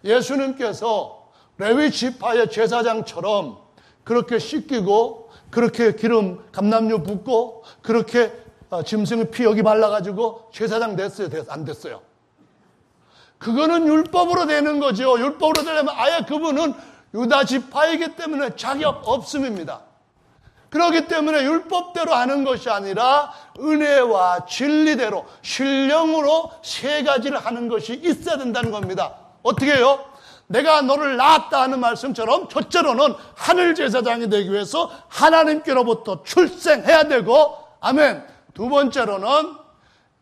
예수님께서 레위 지파의 제사장처럼 그렇게 씻기고 그렇게 기름 감람유 붓고 그렇게 짐승의 피 여기 발라가지고 제사장 됐어요? 안 됐어요? 그거는 율법으로 되는 거죠. 율법으로 되려면 아예 그분은 유다 지파이기 때문에 자격 없음입니다. 그렇기 때문에 율법대로 하는 것이 아니라 은혜와 진리대로 신령으로 세 가지를 하는 것이 있어야 된다는 겁니다. 어떻게 해요? 내가 너를 낳았다 하는 말씀처럼 첫째로는 하늘 제사장이 되기 위해서 하나님께로부터 출생해야 되고, 아멘. 두 번째로는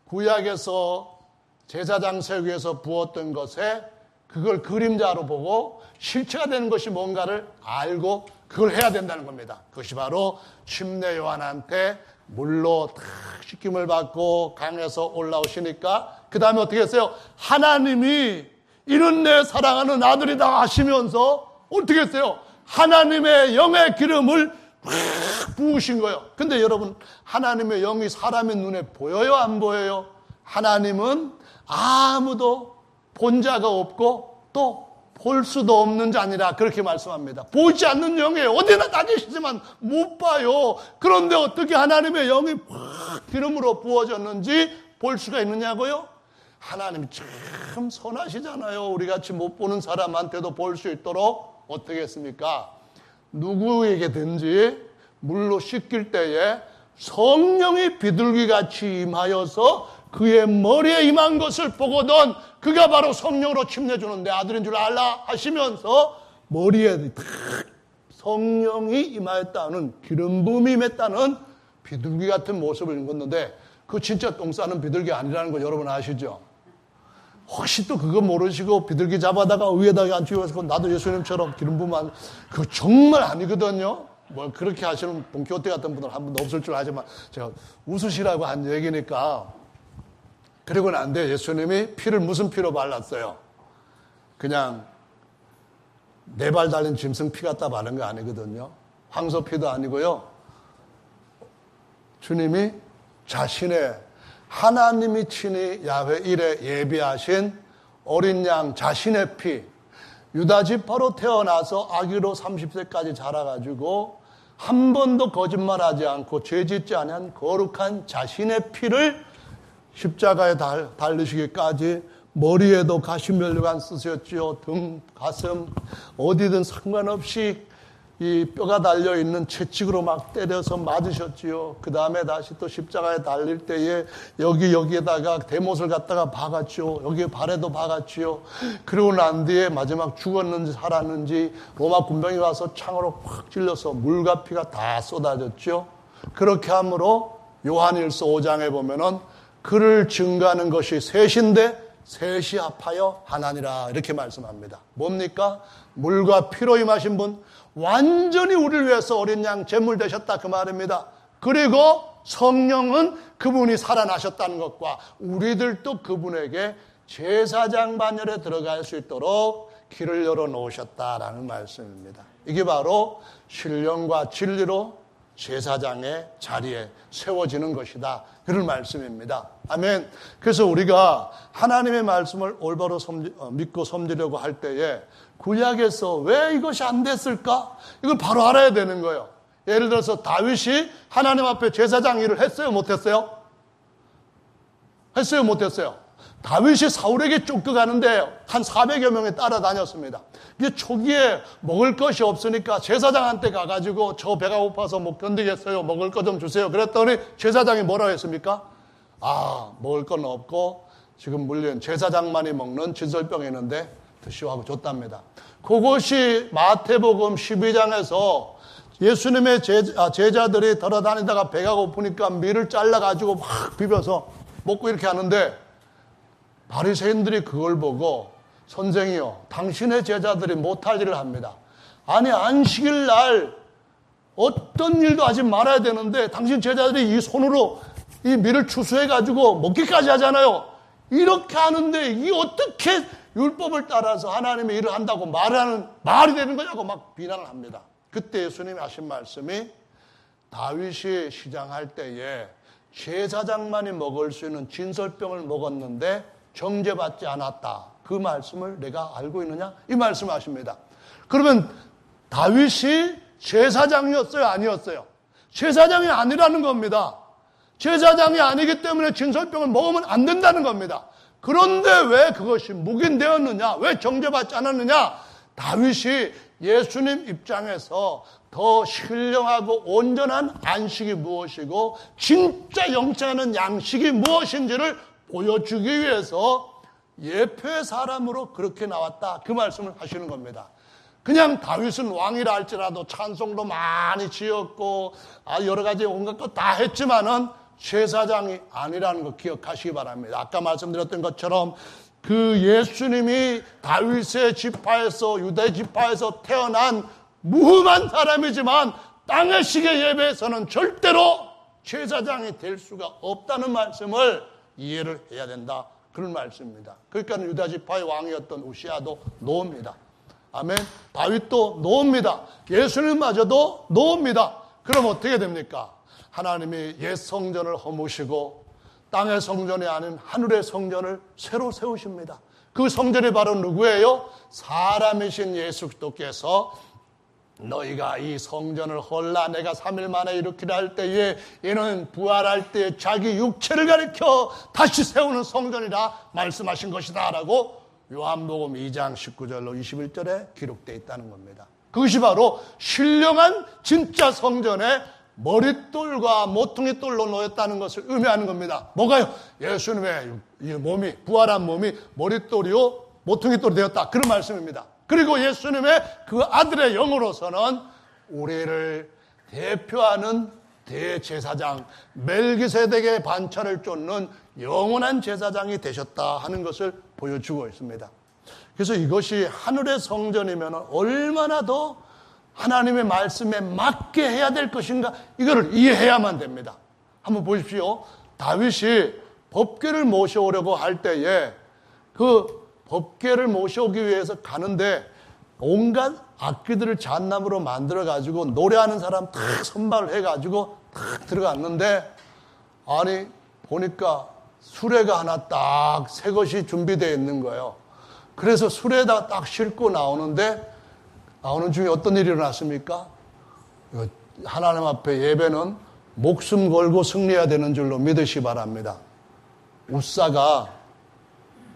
구약에서 제사장 세우기 위해서 부었던 것에 그걸 그림자로 보고 실체가 되는 것이 뭔가를 알고 그걸 해야 된다는 겁니다. 그것이 바로 침례 요한한테 물로 탁 씻김을 받고 강에서 올라오시니까 그 다음에 어떻게 했어요? 하나님이 이는 내 사랑하는 아들이다 하시면서 어떻게 했어요? 하나님의 영의 기름을 부으신 거예요. 근데 여러분, 하나님의 영이 사람의 눈에 보여요, 안 보여요? 하나님은 아무도 본 자가 없고 또 볼 수도 없는 자니라, 그렇게 말씀합니다. 보이지 않는 영이에요. 어디나 다 계시지만 못 봐요. 그런데 어떻게 하나님의 영이 팍 기름으로 부어졌는지 볼 수가 있느냐고요? 하나님이 참 선하시잖아요. 우리같이 못 보는 사람한테도 볼 수 있도록 어떻게 했습니까? 누구에게든지 물로 씻길 때에 성령이 비둘기같이 임하여서 그의 머리에 임한 것을 보거든 그가 바로 성령으로 침례주는 내 아들인 줄 알라 하시면서 머리에 성령이 임하였다는, 기름 부음이 임했다는 비둘기 같은 모습을 입었는데, 그 진짜 똥 싸는 비둘기 아니라는 거 여러분 아시죠? 혹시 또 그거 모르시고 비둘기 잡아다가 위에다가 앉히고 나도 예수님처럼 기름 부음, 그거 정말 아니거든요. 뭐 그렇게 하시는 본교태 같은 분들은 한 분도 없을 줄 알지만 제가 웃으시라고 한 얘기니까. 그리고 난 뒤에 예수님이 피를 무슨 피로 발랐어요? 그냥 네 발 달린 짐승 피 갖다 바른 거 아니거든요. 황소 피도 아니고요. 주님이 자신의, 하나님이 친히 야훼 일에 예비하신 어린 양 자신의 피, 유다 지파로 태어나서 아기로 30세까지 자라가지고 한 번도 거짓말하지 않고 죄짓지 않은 거룩한 자신의 피를 십자가에 달리시기까지 머리에도 가시면류관 쓰셨지요. 등, 가슴 어디든 상관없이 이 뼈가 달려있는 채찍으로 막 때려서 맞으셨지요. 그 다음에 다시 또 십자가에 달릴 때에 여기에다가 대못을 갖다가 박았죠. 여기 발에도 박았지요. 그리고 난 뒤에 마지막 죽었는지 살았는지 로마 군병이 와서 창으로 팍 찔러서 물과 피가 다 쏟아졌죠. 그렇게 함으로 요한일서 5장에 보면은 그를 증거하는 것이 셋인데 셋이 합하여 하나니라, 이렇게 말씀합니다. 뭡니까? 물과 피로 임하신 분, 완전히 우리를 위해서 어린 양 제물 되셨다, 그 말입니다. 그리고 성령은 그분이 살아나셨다는 것과 우리들도 그분에게 제사장 반열에 들어갈 수 있도록 길을 열어놓으셨다라는 말씀입니다. 이게 바로 신령과 진리로 제사장의 자리에 세워지는 것이다, 그런 말씀입니다. 아멘. 그래서 우리가 하나님의 말씀을 올바로 믿고 섬기려고 할 때에 구약에서 왜 이것이 안 됐을까? 이걸 바로 알아야 되는 거예요. 예를 들어서 다윗이 하나님 앞에 제사장 일을 했어요, 못했어요? 했어요, 못했어요? 다윗이 사울에게 쫓겨가는데 한 400여 명이 따라다녔습니다. 이게 초기에 먹을 것이 없으니까 제사장한테 가가지고 저 배가 고파서 못 견디겠어요, 먹을 것 좀 주세요. 그랬더니 제사장이 뭐라고 했습니까? 먹을 건 없고 지금 물린 제사장만이 먹는 진설병이 있는데 드시오 하고 줬답니다. 그것이 마태복음 12장에서 예수님의 제자들이 돌아다니다가 배가 고프니까 밀을 잘라가지고 막 비벼서 먹고 이렇게 하는데 바리새인들이 그걸 보고 선생이요, 당신의 제자들이 못할 일을 합니다. 아니, 안식일 날 어떤 일도 하지 말아야 되는데 당신 제자들이 이 손으로 이 밀을 추수해가지고 먹기까지 하잖아요. 이렇게 하는데 이게 어떻게 율법을 따라서 하나님의 일을 한다고 말이 되는 거냐고 막 비난을 합니다. 그때 예수님이 하신 말씀이 다윗이 시장할 때에 제사장만이 먹을 수 있는 진설병을 먹었는데 정죄받지 않았다, 그 말씀을 내가 알고 있느냐, 이 말씀을 하십니다. 그러면 다윗이 제사장이었어요, 아니었어요? 제사장이 아니라는 겁니다. 제사장이 아니기 때문에 진설병을 먹으면 안 된다는 겁니다. 그런데 왜 그것이 묵인되었느냐, 왜 정죄받지 않았느냐? 다윗이 예수님 입장에서 더 신령하고 온전한 안식이 무엇이고 진짜 영생하는 양식이 무엇인지를 보여주기 위해서 예표의 사람으로 그렇게 나왔다, 그 말씀을 하시는 겁니다. 그냥 다윗은 왕이라 할지라도 찬송도 많이 지었고 여러 가지 온갖 것 다 했지만은 제사장이 아니라는 거 기억하시기 바랍니다. 아까 말씀드렸던 것처럼 그 예수님이 다윗의 지파에서, 유대 지파에서 태어난 무흠한 사람이지만 땅의 시계 예배에서는 절대로 제사장이 될 수가 없다는 말씀을 이해를 해야 된다, 그런 말씀입니다. 그러니까 유다 지파의 왕이었던 우시아도 노입니다. 아멘. 다윗도 노입니다. 예수님마저도 노입니다. 그럼 어떻게 됩니까? 하나님이 옛 성전을 허무시고 땅의 성전이 아닌 하늘의 성전을 새로 세우십니다. 그 성전이 바로 누구예요? 사람이신 예수 그리스도께서 너희가 이 성전을 헐라 내가 3일 만에 일으키라 할 때에 이는 부활할 때 자기 육체를 가리켜 다시 세우는 성전이라 말씀하신 것이다 라고 요한복음 2장 19절로 21절에 기록되어 있다는 겁니다. 그것이 바로 신령한 진짜 성전의 머릿돌과 모퉁이돌로 놓였다는 것을 의미하는 겁니다. 뭐가요? 예수님의 이 몸이, 부활한 몸이 머릿돌이요 모퉁이돌이 되었다, 그런 말씀입니다. 그리고 예수님의 그 아들의 영으로서는 우리를 대표하는 대제사장, 멜기세덱의 반차를 쫓는 영원한 제사장이 되셨다 하는 것을 보여주고 있습니다. 그래서 이것이 하늘의 성전이면 얼마나 더 하나님의 말씀에 맞게 해야 될 것인가, 이거를 이해해야만 됩니다. 한번 보십시오. 다윗이 법궤를 모셔오려고 할 때에 그 법궤를 모셔오기 위해서 가는데 온갖 악기들을 잣나무로 만들어가지고 노래하는 사람 탁 선발을 해가지고 탁 들어갔는데, 아니 보니까 수레가 하나 딱 새 것이 준비되어 있는 거예요. 그래서 수레에다 딱 싣고 나오는데, 나오는 중에 어떤 일이 일어났습니까? 하나님 앞에 예배는 목숨 걸고 승리해야 되는 줄로 믿으시 바랍니다. 우사가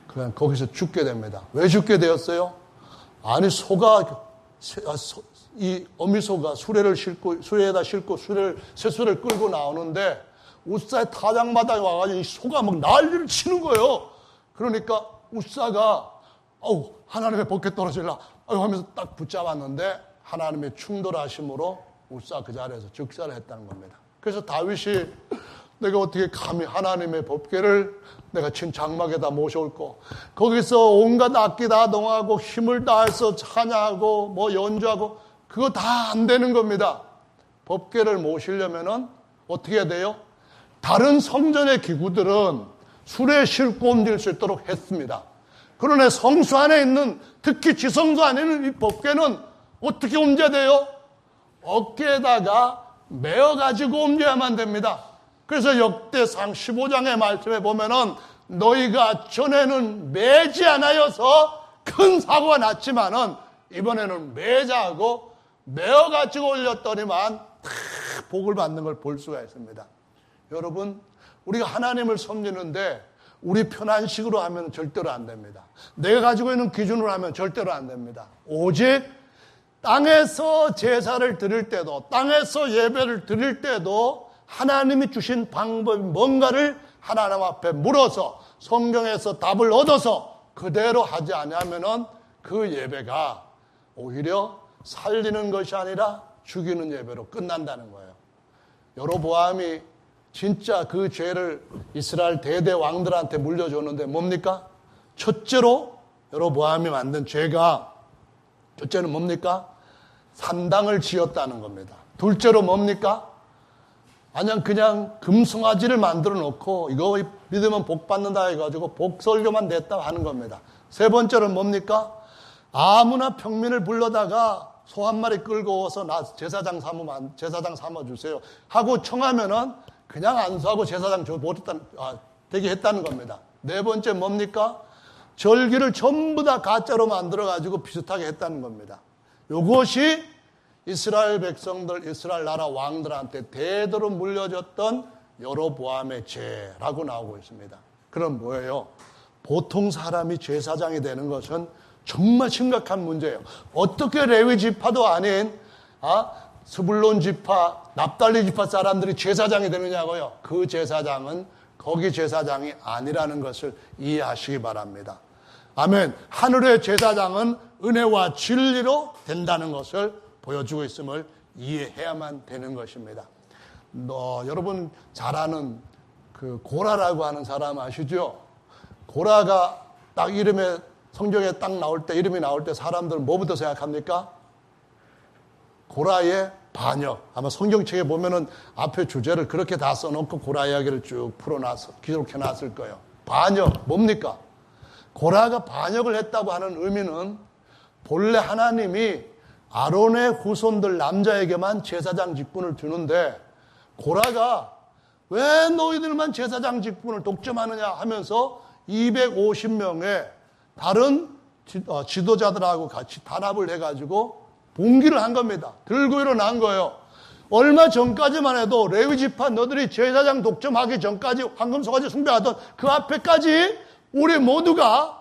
그냥 거기서 죽게 됩니다. 왜 죽게 되었어요? 아니 이 어미소가 수레에다 싣고 쇠수를 끌고 나오는데 우사의 타작마당에 와가지고 이 소가 막 난리를 치는 거예요. 그러니까 우사가 하나님의 법궤 떨어질라 하면서 딱 붙잡았는데 하나님의 충돌하심으로 우사 그 자리에서 즉사를 했다는 겁니다. 그래서 다윗이 내가 어떻게 감히 하나님의 법궤를 내가 친 장막에다 모셔올고 거기서 온갖 악기 다 동하고 힘을 다해서 찬양하고 뭐 연주하고 그거 다 안 되는 겁니다. 법궤를 모시려면은 어떻게 해야 돼요? 다른 성전의 기구들은 수레에 싣고 옮길 수 있도록 했습니다. 그러나 성수 안에 있는, 특히 지성소 안에 있는 이 법궤는 어떻게 옮겨야 돼요? 어깨에다가 메어가지고 옮겨야만 됩니다. 그래서 역대상 15장의 말씀에 보면은 너희가 전에는 매지 않아여서 큰 사고가 났지만은 이번에는 매자하고 메어가지고 올렸더니만 다 복을 받는 걸 볼 수가 있습니다. 여러분, 우리가 하나님을 섬기는데 우리 편한식으로 하면 절대로 안 됩니다. 내가 가지고 있는 기준으로 하면 절대로 안 됩니다. 오직 땅에서 제사를 드릴 때도, 땅에서 예배를 드릴 때도 하나님이 주신 방법이 뭔가를 하나님 앞에 물어서 성경에서 답을 얻어서 그대로 하지 않으면은 그 예배가 오히려 살리는 것이 아니라 죽이는 예배로 끝난다는 거예요. 여로보암이 진짜 그 죄를 이스라엘 대대 왕들한테 물려줬는데 뭡니까? 첫째로 여로보암이 만든 죄가, 첫째는 뭡니까? 산당을 지었다는 겁니다. 둘째로 뭡니까? 그냥 금송아지를 만들어 놓고 이거 믿으면 복 받는다 해가지고 복설교만 냈다 하는 겁니다. 세 번째는 뭡니까? 아무나 평민을 불러다가 소 한 마리 끌고 와서 나 제사장 삼아주세요 하고 청하면은 그냥 안수하고 제사장 되게 했다는 겁니다. 네 번째 뭡니까? 절기를 전부 다 가짜로 만들어가지고 비슷하게 했다는 겁니다. 이것이 이스라엘 백성들, 이스라엘 나라 왕들한테 대대로 물려줬던 여로보암의 죄라고 나오고 있습니다. 그럼 뭐예요? 보통 사람이 제사장이 되는 것은 정말 심각한 문제예요. 어떻게 레위 지파도 아닌 스불론 지파, 납달리 지파 사람들이 제사장이 되느냐고요. 그 제사장은 거기 제사장이 아니라는 것을 이해하시기 바랍니다. 아멘. 하늘의 제사장은 은혜와 진리로 된다는 것을 보여주고 있음을 이해해야만 되는 것입니다. 여러분 잘 아는 그 고라라고 하는 사람 아시죠? 고라가 딱 성경에 딱 이름이 나올 때 사람들은 뭐부터 생각합니까? 고라의 반역. 아마 성경책에 보면은 앞에 주제를 그렇게 다 써놓고 고라 이야기를 쭉 기록해놨을 거예요. 반역, 뭡니까? 고라가 반역을 했다고 하는 의미는 본래 하나님이 아론의 후손들 남자에게만 제사장 직분을 주는데 고라가 왜 너희들만 제사장 직분을 독점하느냐 하면서 250명의 다른 지도자들하고 같이 단합을 해가지고 봉기를 한 겁니다. 들고 일어난 거예요. 얼마 전까지만 해도 레위 지파 너들이 제사장 독점하기 전까지 황금 소가지 숭배하던 그 앞에까지 우리 모두가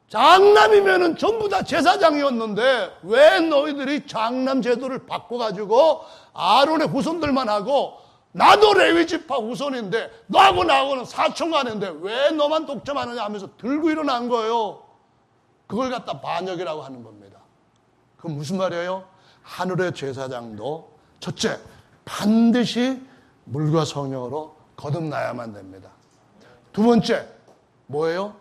장남이면은 전부 다 제사장이었는데 왜 너희들이 장남 제도를 바꿔가지고 아론의 후손들만 하고 나도 레위 지파 후손인데 너하고 나하고는 사촌간인데 왜 너만 독점하느냐 하면서 들고 일어난 거예요. 그걸 갖다 반역이라고 하는 겁니다. 그건 무슨 말이에요? 하늘의 제사장도 첫째, 반드시 물과 성령으로 거듭나야만 됩니다. 두 번째, 뭐예요?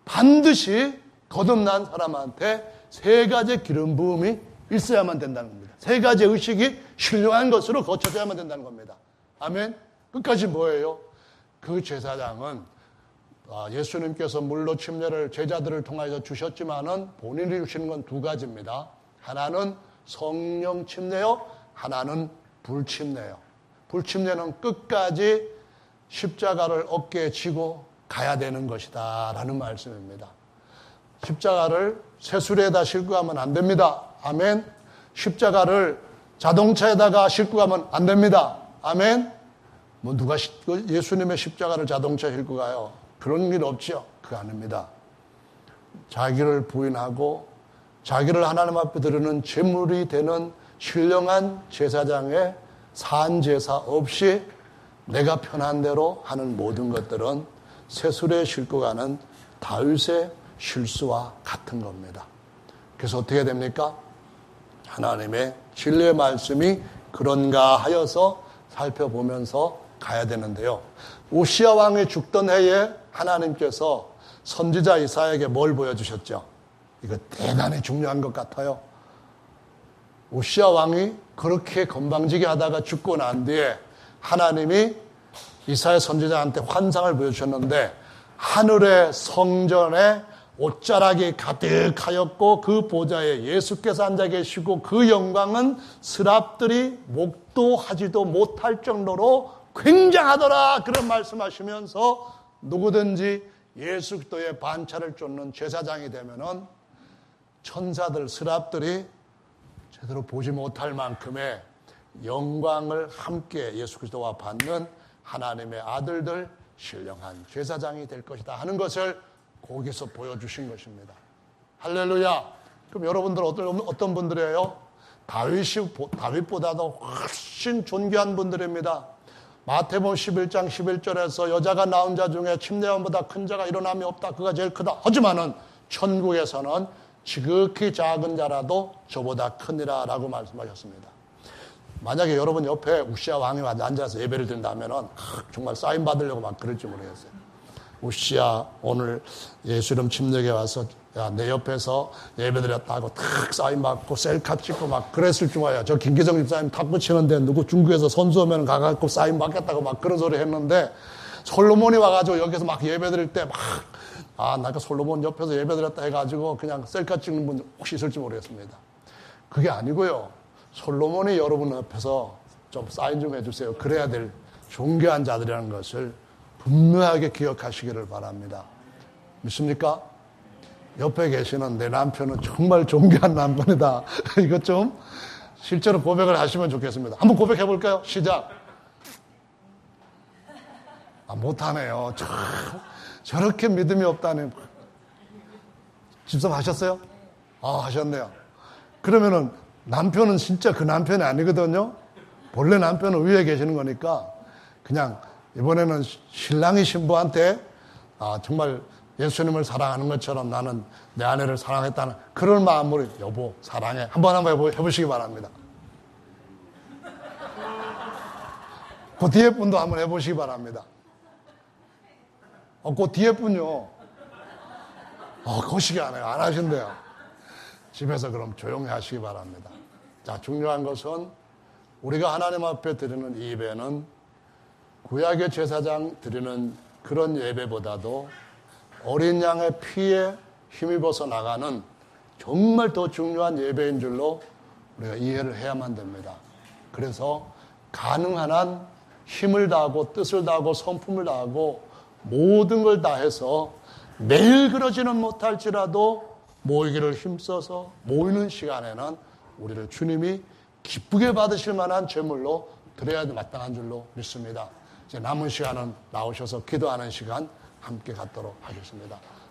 반드시 거듭난 사람한테 세 가지 기름 부음이 있어야만 된다는 겁니다. 세 가지 의식이 신령한 것으로 거쳐져야만 된다는 겁니다. 아멘. 끝까지 뭐예요? 그 제사장은 예수님께서 물로 침례를 제자들을 통하여 주셨지만은 본인이 주시는 건 두 가지입니다. 하나는 성령 침례요, 하나는 불침례요. 불침례는 끝까지 십자가를 어깨에 지고 가야 되는 것이다 라는 말씀입니다. 십자가를 새수레에다 싣고 가면 안 됩니다. 아멘. 십자가를 자동차에다가 싣고 가면 안 됩니다. 아멘. 뭐 누가 예수님의 십자가를 자동차에 싣고 가요? 그런 일 없죠. 그거 아닙니다. 자기를 부인하고 자기를 하나님 앞에 드리는 제물이 되는 신령한 제사장의 산제사 없이 내가 편한 대로 하는 모든 것들은 새수레에 싣고 가는 다윗의 실수와 같은 겁니다. 그래서 어떻게 됩니까? 하나님의 진리의 말씀이 그런가 하여서 살펴보면서 가야 되는데요. 우시야 왕이 죽던 해에 하나님께서 선지자 이사야에게 뭘 보여주셨죠? 이거 대단히 중요한 것 같아요. 우시야 왕이 그렇게 건방지게 하다가 죽고 난 뒤에 하나님이 이사야 선지자한테 환상을 보여주셨는데 하늘의 성전에 옷자락이 가득하였고 그 보좌에 예수께서 앉아 계시고 그 영광은 스랍들이 목도하지도 못할 정도로 굉장하더라. 그런 말씀하시면서 누구든지 예수 그리스도의 반차를 쫓는 제사장이 되면은 천사들 스랍들이 제대로 보지 못할 만큼의 영광을 함께 예수 그리스도와 받는 하나님의 아들들 신령한 제사장이 될 것이다 하는 것을 거기서 보여주신 것입니다. 할렐루야. 그럼 여러분들 어떤 분들이에요? 다윗보다도 훨씬 존귀한 분들입니다. 마태복음 11장 11절에서 여자가 낳은 자 중에 침례원보다 큰 자가 일어남이 없다. 그가 제일 크다. 하지만은 천국에서는 지극히 작은 자라도 저보다 크니라 라고 말씀하셨습니다. 만약에 여러분 옆에 우시야 왕이 앉아서 예배를 드린다면은 정말 사인 받으려고 막 그럴지 모르겠어요. 우시야 오늘 예수 이름 침례에 와서 야, 내 옆에서 예배드렸다고 탁 사인 받고 셀카 찍고 막 그랬을 줄 알아요. 저 김기정 집사님 탁구 치는데 누구 중국에서 선수 오면 가갖고 사인 받겠다고 막 그런 소리 했는데 솔로몬이 와가지고 여기서 막 예배드릴 때 막 나가 솔로몬 옆에서 예배드렸다 해가지고 그냥 셀카 찍는 분 혹시 있을지 모르겠습니다. 그게 아니고요. 솔로몬이 여러분 옆에서 좀 사인 좀 해주세요. 그래야 될 존귀한 자들이라는 것을 분명하게 기억하시기를 바랍니다. 믿습니까? 옆에 계시는 내 남편은 정말 존귀한 남편이다. 이것 좀 실제로 고백을 하시면 좋겠습니다. 한번 고백해 볼까요? 시작. 못하네요. 저렇게 믿음이 없다니. 집사님 하셨어요? 하셨네요. 그러면은 남편은 진짜 그 남편이 아니거든요. 본래 남편은 위에 계시는 거니까 그냥 이번에는 신랑이 신부한테 정말 예수님을 사랑하는 것처럼 나는 내 아내를 사랑했다는 그런 마음으로 여보 사랑해 한번 해보시기 바랍니다. 그 뒤에 분도 한번 해보시기 바랍니다. 그 뒤에 분요. 거시기 안 해요. 안 하신대요. 집에서 그럼 조용히 하시기 바랍니다. 자, 중요한 것은 우리가 하나님 앞에 드리는 예배는 구약의 제사장 드리는 그런 예배보다도 어린 양의 피에 힘입어서 나가는 정말 더 중요한 예배인 줄로 우리가 이해를 해야만 됩니다. 그래서 가능한 한 힘을 다하고 뜻을 다하고 성품을 다하고 모든 걸 다해서 매일 그러지는 못할지라도 모이기를 힘써서 모이는 시간에는 우리를 주님이 기쁘게 받으실 만한 제물로 드려야 마땅한 줄로 믿습니다. 이제 남은 시간은 나오셔서 기도하는 시간 함께 갖도록 하겠습니다.